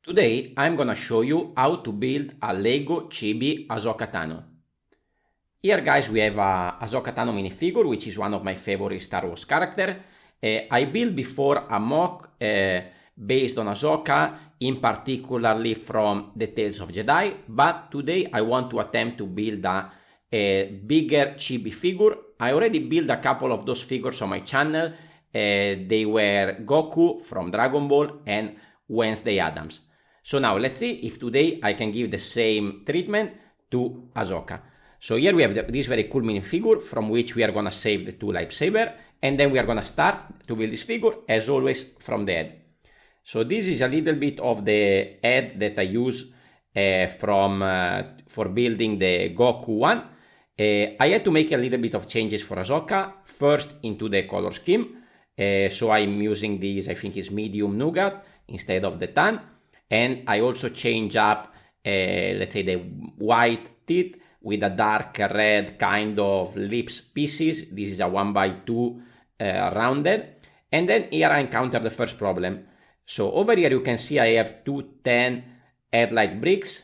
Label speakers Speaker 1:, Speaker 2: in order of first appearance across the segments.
Speaker 1: Today I'm gonna show you how to build a Lego Chibi Ahsoka Tano. Here guys we have a Ahsoka Tano minifigure, which is one of my favorite Star Wars character. I built before a mock based on Ahsoka, in particularly from the Tales of Jedi, but today I want to attempt to build a bigger chibi figure. I already built a couple of those figures on my channel. They were Goku from Dragon Ball and Wednesday Addams. So now let's see if today I can give the same treatment to Ahsoka. So here we have this very cool minifigure from which we are gonna save the two lightsaber, and then we are gonna start to build this figure as always from the head. So this is a little bit of the head that I use for building the Goku one. I had to make a little bit of changes for Ahsoka. First into the color scheme. So I'm using this, I think it's medium nougat instead of the tan. And I also change up, let's say, the white teeth with a dark red kind of lips pieces. This is a 1x2 rounded. And then here I encounter the first problem. So over here you can see I have two 10 headlight bricks,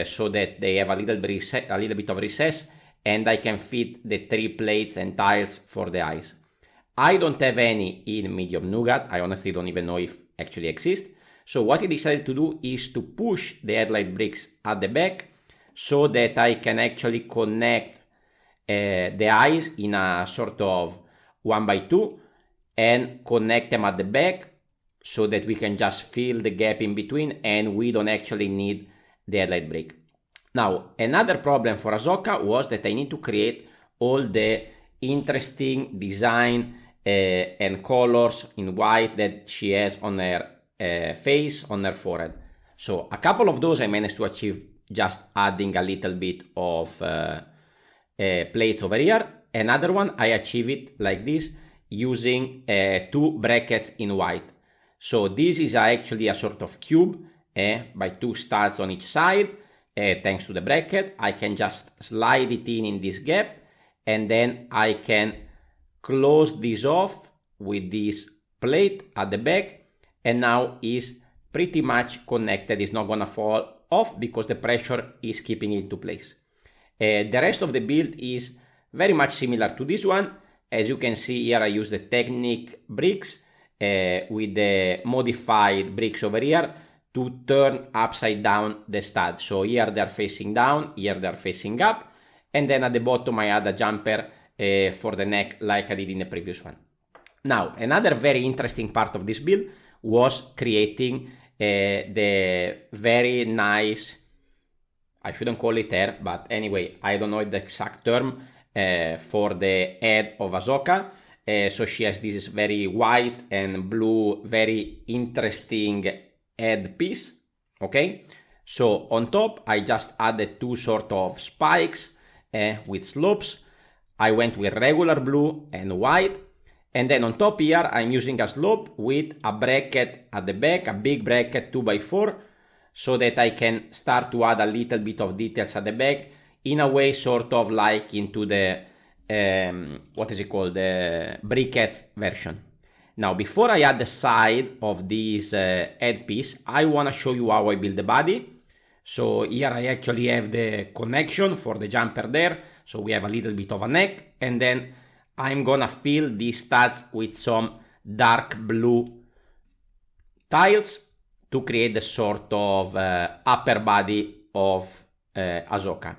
Speaker 1: so that they have a little bit of recess, and I can fit the 3 plates and tiles for the eyes. I don't have any in medium nougat. I honestly don't even know if actually exist. So what I decided to do is to push the headlight bricks at the back so that I can actually connect the eyes in a sort of 1x2 and connect them at the back so that we can just fill the gap in between and we don't actually need the headlight brick. Now, another problem for Ahsoka was that I need to create all the interesting design and colors in white that she has on her face, on her forehead. So a couple of those I managed to achieve just adding a little bit of plates over here. Another one I achieved it like this using 2 brackets in white. So this is actually a sort of cube by 2 studs on each side. Thanks to the bracket I can just slide it in this gap, and then I can close this off with this plate at the back, and now is pretty much connected. It's not gonna fall off because the pressure is keeping it into place. The rest of the build is very much similar to this one. As you can see here, I use the Technic bricks with the modified bricks over here to turn upside down the stud. So here they're facing down, here they're facing up, and then at the bottom I add a jumper for the neck like I did in the previous one. Now, another very interesting part of this build was creating the very nice, I shouldn't call it hair, but anyway, I don't know the exact term for the head of Ahsoka. So she has this very white and blue, very interesting head piece. Okay, so on top I just added 2 sort of spikes with slopes. I went with regular blue and white, and then on top here I'm using a slope with a bracket at the back, a big bracket 2x4, so that I can start to add a little bit of details at the back, in a way sort of like into the what is it called, the briquettes version. Now before I add the side of this head piece, I want to show you how I build the body. So here I actually have the connection for the jumper there, so we have a little bit of a neck, and then I'm gonna fill these studs with some dark blue tiles to create the sort of upper body of Ahsoka.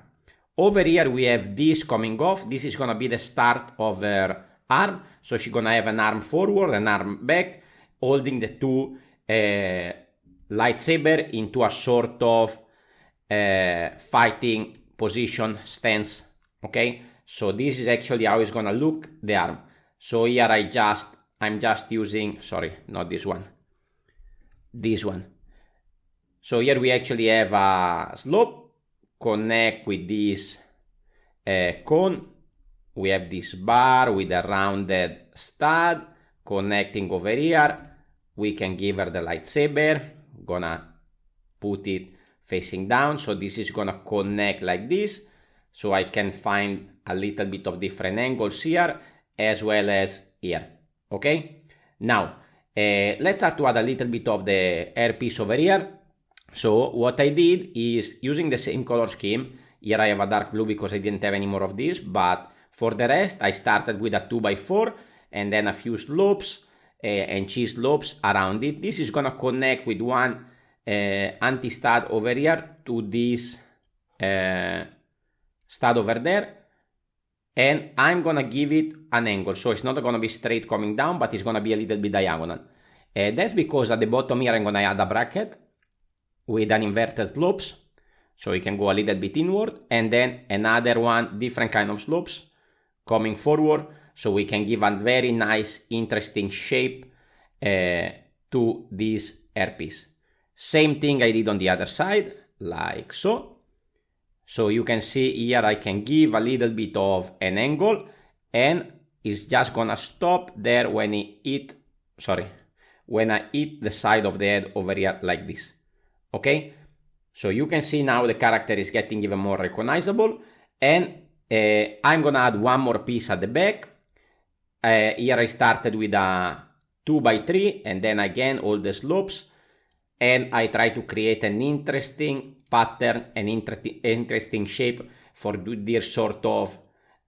Speaker 1: Over here we have this coming off. This is gonna be the start of her arm, so she's gonna have an arm forward, an arm back, holding the 2 lightsaber into a sort of fighting position stance. Okay, so this is actually how it's gonna look, the arm. So here I'm just using, sorry, not this one, this one. So here we actually have a slope, connect with this cone. We have this bar with a rounded stud connecting over here. We can give her the lightsaber, gonna put it facing down, so this is gonna connect like this, so I can find a little bit of different angles here as well as here. Okay, now let's start to add a little bit of the air piece over here. So what I did is, using the same color scheme, here I have a dark blue because I didn't have any more of this, but for the rest I started with a 2x4 and then a few slopes and cheese slopes around it. This is gonna connect with one anti-stud over here to this stud over there, and I'm gonna give it an angle, so it's not gonna be straight coming down, but it's gonna be a little bit diagonal. That's because at the bottom here I'm gonna add a bracket with an inverted slopes, so you can go a little bit inward, and then another one, different kind of slopes coming forward, so we can give a very nice, interesting shape to this hairpiece. Same thing I did on the other side, like so. So you can see here I can give a little bit of an angle, and it's just gonna stop there when I hit the side of the head over here like this. Okay, so you can see now the character is getting even more recognizable, and I'm gonna add one more piece at the back. Here I started with a 2x3 and then again all the slopes, and I try to create an interesting pattern, an interesting shape for this sort of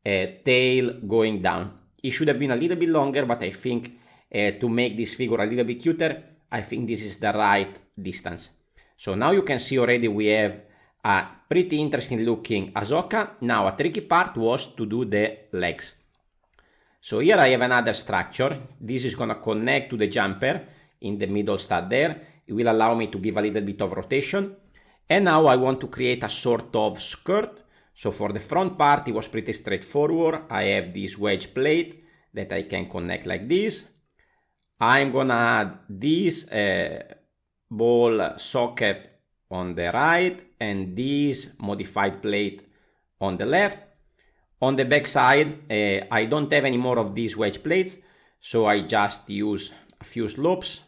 Speaker 1: tail going down. It should have been a little bit longer, but I think to make this figure a little bit cuter, I think this is the right distance. So now you can see already we have a pretty interesting looking Ahsoka. Now a tricky part was to do the legs. So here I have another structure. This is gonna connect to the jumper in the middle stud there. It will allow me to give a little bit of rotation. And now I want to create a sort of skirt. So for the front part it was pretty straightforward. I have this wedge plate that I can connect like this. I'm gonna add this ball socket on the right and this modified plate on the left. On the back side, I don't have any more of these wedge plates, so I just use a few slopes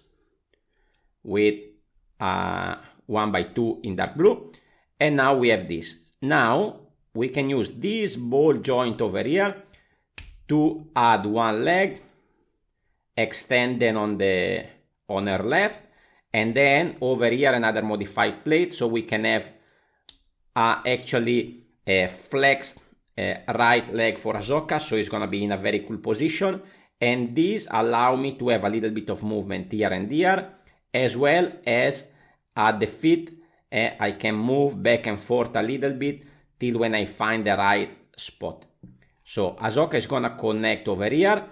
Speaker 1: with 1x2 in dark blue, and now we have this. Now we can use this ball joint over here to add one leg, extend then on her left, and then over here another modified plate, so we can have actually a flexed right leg for Ahsoka, so it's gonna be in a very cool position. And this allow me to have a little bit of movement here and here, as well as at the feet I can move back and forth a little bit till when I find the right spot. So Ahsoka is gonna connect over here.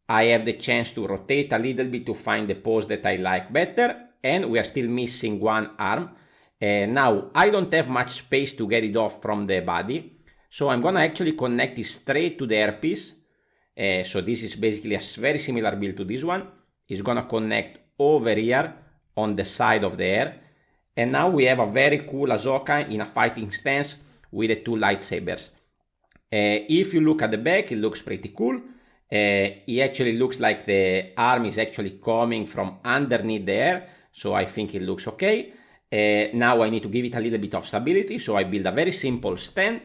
Speaker 1: I have the chance to rotate a little bit to find the pose that I like better, and we are still missing one arm. Now I don't have much space to get it off from the body, so I'm gonna actually connect it straight to the hairpiece. So this is basically a very similar build to this one. It's gonna connect over here on the side of the hair, and now we have a very cool Ahsoka in a fighting stance with the two lightsabers. If you look at the back, it looks pretty cool. It actually looks like the arm is actually coming from underneath the hair, so I think it looks okay. Now I need to give it a little bit of stability, so I build a very simple stand.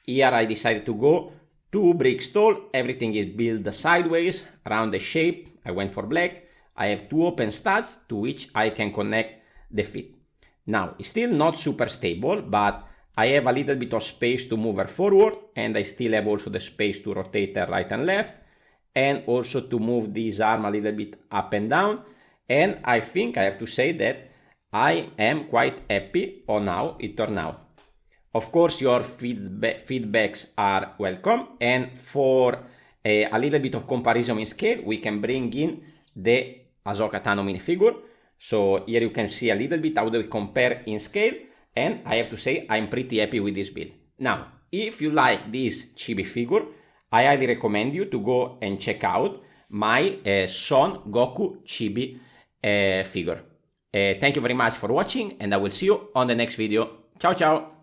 Speaker 1: Here I decided to go 2 bricks tall, everything is built sideways around the shape. I went for black. I have 2 open studs to which I can connect the feet. Now it's still not super stable, but I have a little bit of space to move her forward, and I still have also the space to rotate her right and left, and also to move this arm a little bit up and down. And I think I have to say that I am quite happy on how it turned out. Of course, your feedbacks are welcome, and for a little bit of comparison in scale, we can bring in the Ahsoka Tano minifigure. So here you can see a little bit how they compare in scale, and I have to say I'm pretty happy with this build. Now, if you like this chibi figure, I highly recommend you to go and check out my Son Goku chibi figure. Thank you very much for watching, and I will see you on the next video. Ciao ciao!